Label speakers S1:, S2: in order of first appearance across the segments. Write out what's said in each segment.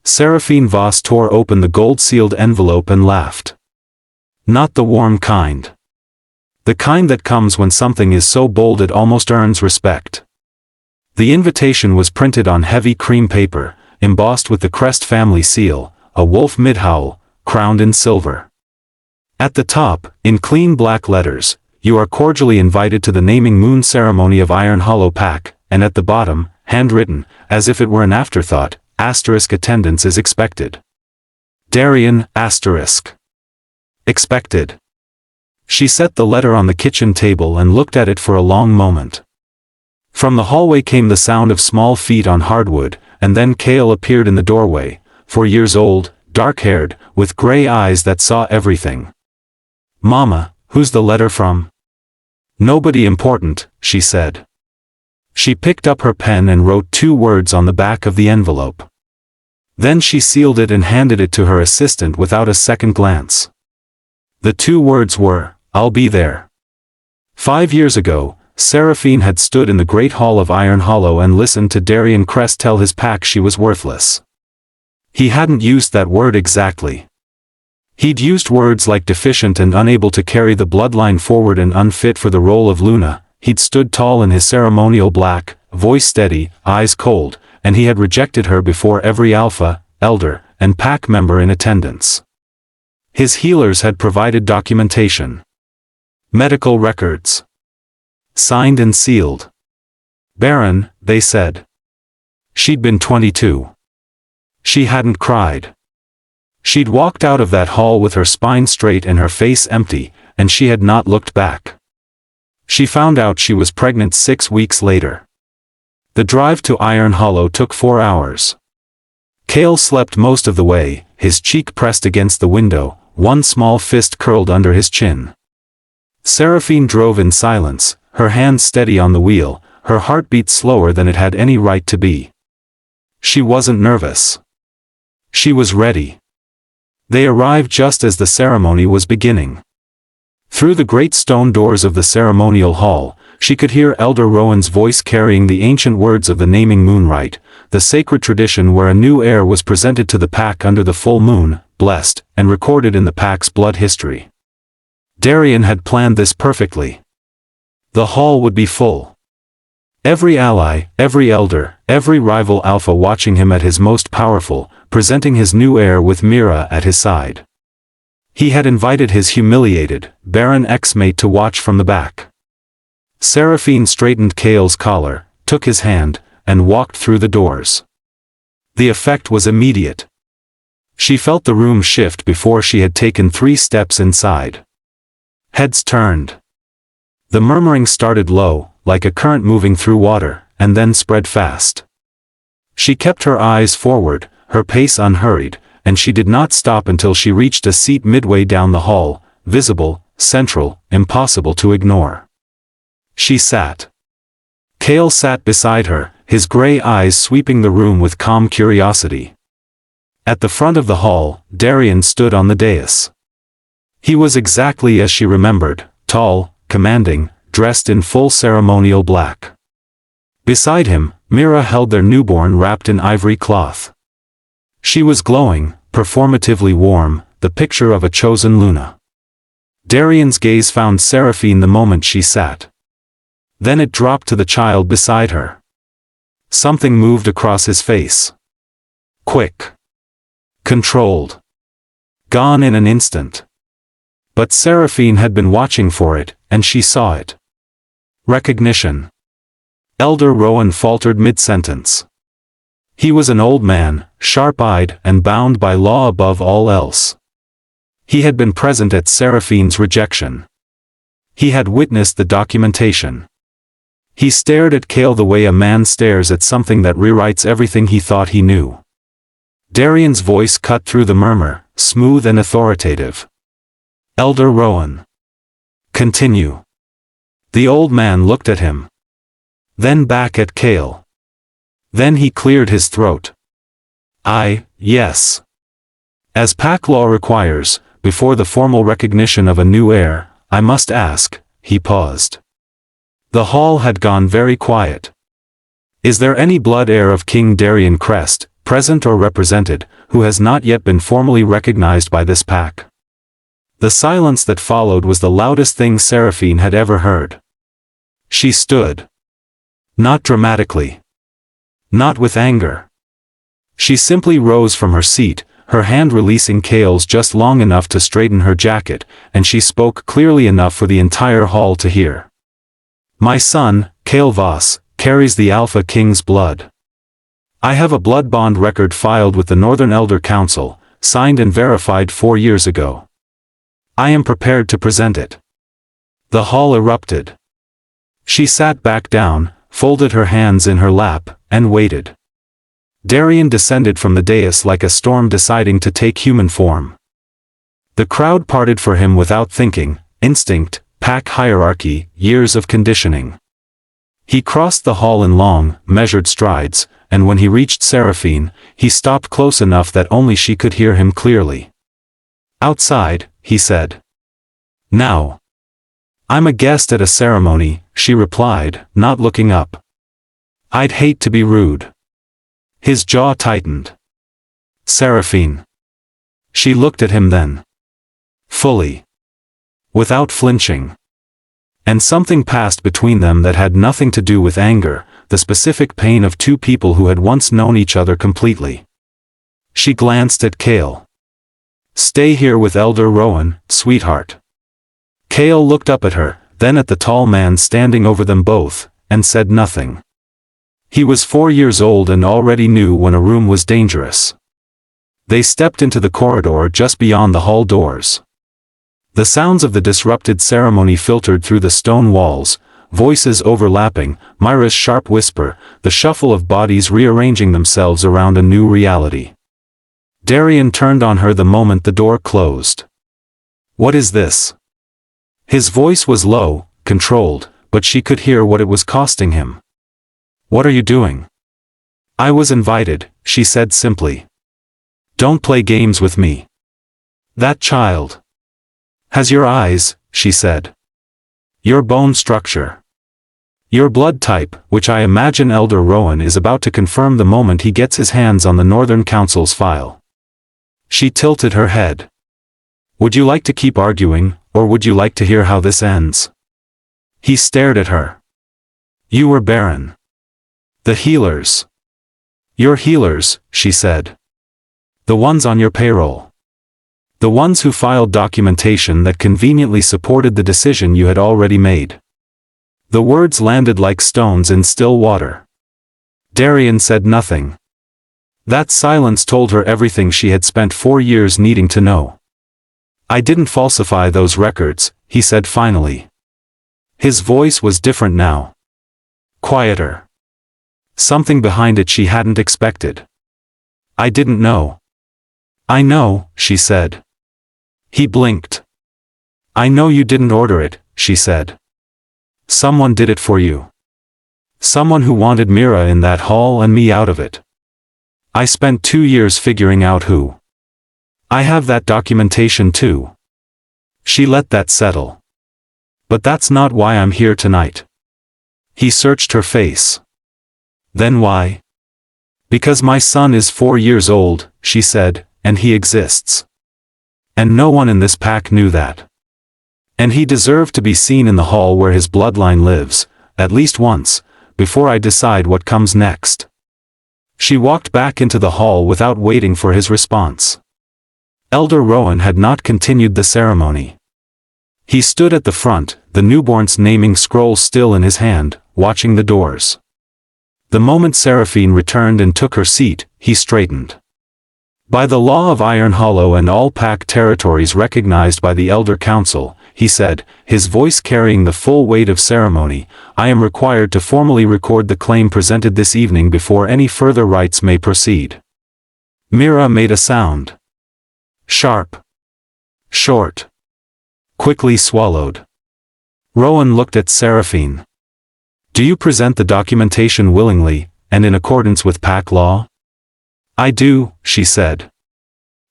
S1: Seraphine Voss tore open the gold-sealed envelope and laughed. Not the warm kind. The kind that comes when something is so bold it almost earns respect. The invitation was printed on heavy cream paper, embossed with the Crest family seal, a wolf midhowl, crowned in silver. At the top, in clean black letters, "You are cordially invited to the naming moon ceremony of Iron Hollow Pack," and at the bottom, handwritten, as if it were an afterthought, * attendance is expected. Darien, * expected. She set the letter on the kitchen table and looked at it for a long moment. From the hallway came the sound of small feet on hardwood, and then Cale appeared in the doorway, 4 years old, dark-haired, with gray eyes that saw everything. "Mama, who's the letter from?" "Nobody important," she said. She picked up her pen and wrote 2 words on the back of the envelope. Then she sealed it and handed it to her assistant without a second glance. The 2 words were, "I'll be there." 5 years ago, Seraphine had stood in the great hall of Iron Hollow and listened to Darien Crest tell his pack she was worthless. He hadn't used that word exactly. He'd used words like deficient and unable to carry the bloodline forward and unfit for the role of Luna. He'd stood tall in his ceremonial black, voice steady, eyes cold, and he had rejected her before every alpha, elder, and pack member in attendance. His healers had provided documentation. Medical records. Signed and sealed. Barren, they said. She'd been 22. She hadn't cried. She'd walked out of that hall with her spine straight and her face empty, and she had not looked back. She found out she was pregnant 6 weeks later. The drive to Iron Hollow took 4 hours. Cale slept most of the way, his cheek pressed against the window, one small fist curled under his chin. Seraphine drove in silence, her hands steady on the wheel, her heartbeat slower than it had any right to be. She wasn't nervous. She was ready. They arrived just as the ceremony was beginning. Through the great stone doors of the ceremonial hall, she could hear Elder Rowan's voice carrying the ancient words of the naming moon rite, the sacred tradition where a new heir was presented to the pack under the full moon, blessed, and recorded in the pack's blood history. Darien had planned this perfectly. The hall would be full. Every ally, every elder, every rival alpha watching him at his most powerful, presenting his new heir with Mira at his side. He had invited his humiliated, barren ex-mate to watch from the back. Seraphine straightened Cale's collar, took his hand, and walked through the doors. The effect was immediate. She felt the room shift before she had taken 3 steps inside. Heads turned. The murmuring started low, like a current moving through water, and then spread fast. She kept her eyes forward, her pace unhurried, and she did not stop until she reached a seat midway down the hall, visible, central, impossible to ignore. She sat. Cale sat beside her, his gray eyes sweeping the room with calm curiosity. At the front of the hall, Darien stood on the dais. He was exactly as she remembered, tall, commanding, dressed in full ceremonial black. Beside him, Mira held their newborn wrapped in ivory cloth. She was glowing, performatively warm, the picture of a chosen Luna. Darien's gaze found Seraphine the moment she sat. Then it dropped to the child beside her. Something moved across his face. Quick. Controlled. Gone in an instant. But Seraphine had been watching for it, and she saw it. Recognition. Elder Rowan faltered mid-sentence. He was an old man, sharp-eyed and bound by law above all else. He had been present at Seraphine's rejection. He had witnessed the documentation. He stared at Cale the way a man stares at something that rewrites everything he thought he knew. Darien's voice cut through the murmur, smooth and authoritative. Elder Rowan. Continue. The old man looked at him. Then back at Cale. Then he cleared his throat. Yes. As pack law requires, before the formal recognition of a new heir, I must ask, he paused. The hall had gone very quiet. Is there any blood heir of King Darien Crest, present or represented, who has not yet been formally recognized by this pack. The silence that followed was the loudest thing Seraphine had ever heard. She stood. Not dramatically. Not with anger. She simply rose from her seat, her hand releasing Kale's just long enough to straighten her jacket, and she spoke clearly enough for the entire hall to hear. My son, Kale Voss, carries the Alpha King's blood. I have a blood bond record filed with the Northern Elder Council, signed and verified 4 years ago. I am prepared to present it. The hall erupted. She sat back down, folded her hands in her lap, and waited. Darian descended from the dais like a storm deciding to take human form. The crowd parted for him without thinking, instinct, pack hierarchy, years of conditioning. He crossed the hall in long, measured strides, and when he reached Seraphine, he stopped close enough that only she could hear him clearly. Outside, he said. Now. I'm a guest at a ceremony, she replied, not looking up. I'd hate to be rude. His jaw tightened. Seraphine. She looked at him then. Fully. Without flinching. And something passed between them that had nothing to do with anger, the specific pain of two people who had once known each other completely. She glanced at Kale. Stay here with Elder Rowan, sweetheart. Kale looked up at her, then at the tall man standing over them both, and said nothing. He was 4 years old and already knew when a room was dangerous. They stepped into the corridor just beyond the hall doors. The sounds of the disrupted ceremony filtered through the stone walls, voices overlapping, Myra's sharp whisper, the shuffle of bodies rearranging themselves around a new reality. Darian turned on her the moment the door closed. What is this? His voice was low, controlled, but she could hear what it was costing him. What are you doing? I was invited, she said simply. Don't play games with me. That child has your eyes, she said. Your bone structure. Your blood type, which I imagine Elder Rowan is about to confirm the moment he gets his hands on the Northern Council's file. She tilted her head. Would you like to keep arguing, or would you like to hear how this ends? He stared at her. You were barren. The healers. Your healers, she said. The ones on your payroll. The ones who filed documentation that conveniently supported the decision you had already made. The words landed like stones in still water. Darian said nothing. That silence told her everything she had spent 4 years needing to know. I didn't falsify those records, he said finally. His voice was different now. Quieter. Something behind it she hadn't expected. I didn't know. I know, she said. He blinked. I know you didn't order it, she said. Someone did it for you. Someone who wanted Mira in that hall and me out of it. I spent 2 years figuring out who. I have that documentation too. She let that settle. But that's not why I'm here tonight. He searched her face. Then why? Because my son is 4 years old, she said, and he exists. And no one in this pack knew that. And he deserved to be seen in the hall where his bloodline lives, at least once, before I decide what comes next. She walked back into the hall without waiting for his response. Elder Rowan had not continued the ceremony. He stood at the front, the newborn's naming scroll still in his hand, watching the doors. The moment Seraphine returned and took her seat, he straightened. By the law of Iron Hollow and all pack territories recognized by the Elder Council, he said, his voice carrying the full weight of ceremony, I am required to formally record the claim presented this evening before any further rites may proceed. Mira made a sound. Sharp. Short. Quickly swallowed. Rowan looked at Seraphine. Do you present the documentation willingly, and in accordance with pack law? I do, she said.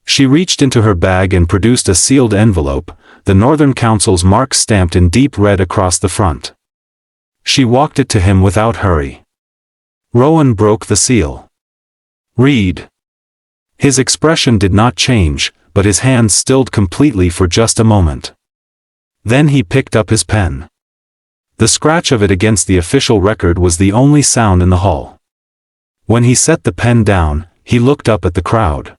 S1: She reached into her bag and produced a sealed envelope, the Northern Council's mark stamped in deep red across the front. She walked it to him without hurry. Rowan broke the seal. Read. His expression did not change, but his hands stilled completely for just a moment. Then he picked up his pen. The scratch of it against the official record was the only sound in the hall. When he set the pen down, he looked up at the crowd.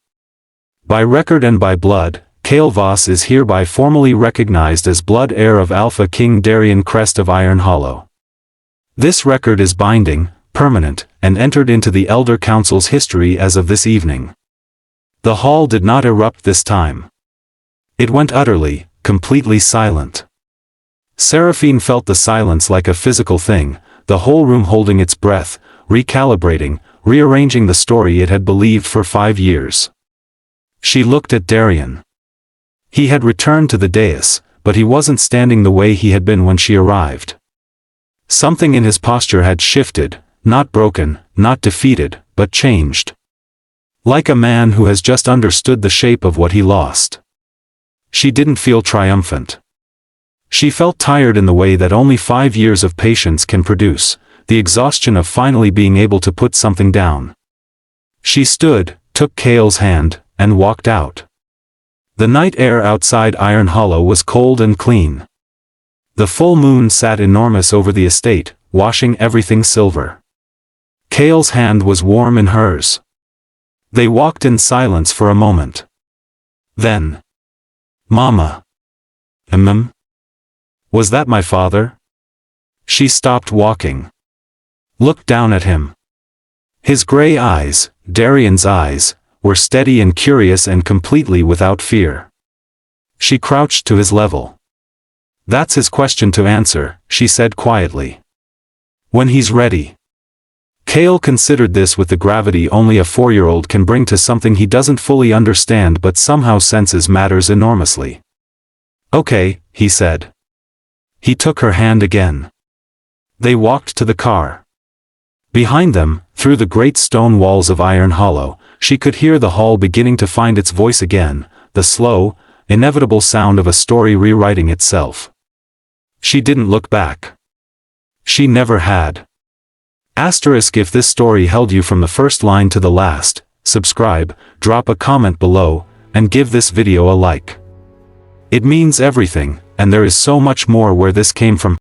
S1: By record and by blood, Kael Voss is hereby formally recognized as blood heir of Alpha King Darien Crest of Iron Hollow. This record is binding, permanent, and entered into the Elder Council's history as of this evening. The hall did not erupt this time. It went utterly, completely silent. Seraphine felt the silence like a physical thing, the whole room holding its breath, recalibrating, rearranging the story it had believed for 5 years. She looked at Darien. He had returned to the dais, but he wasn't standing the way he had been when she arrived. Something in his posture had shifted, not broken, not defeated, but changed. Like a man who has just understood the shape of what he lost. She didn't feel triumphant. She felt tired in the way that only 5 years of patience can produce, the exhaustion of finally being able to put something down. She stood, took Kael's hand, and walked out. The night air outside Iron Hollow was cold and clean. The full moon sat enormous over the estate, washing everything silver. Kael's hand was warm in hers. They walked in silence for a moment. Then, "Mama." Was that my father?" She stopped walking. Looked down at him. His gray eyes, Darien's eyes, were steady and curious and completely without fear. She crouched to his level. "That's his question to answer," she said quietly. "When he's ready." Kael considered this with the gravity only a 4-year-old can bring to something he doesn't fully understand but somehow senses matters enormously. "Okay," he said. He took her hand again. They walked to the car. Behind them, through the great stone walls of Iron Hollow, she could hear the hall beginning to find its voice again, the slow, inevitable sound of a story rewriting itself. She didn't look back. She never had. Asterisk if this story held you from the first line to the last, subscribe, drop a comment below, and give this video a like. It means everything, and there is so much more where this came from.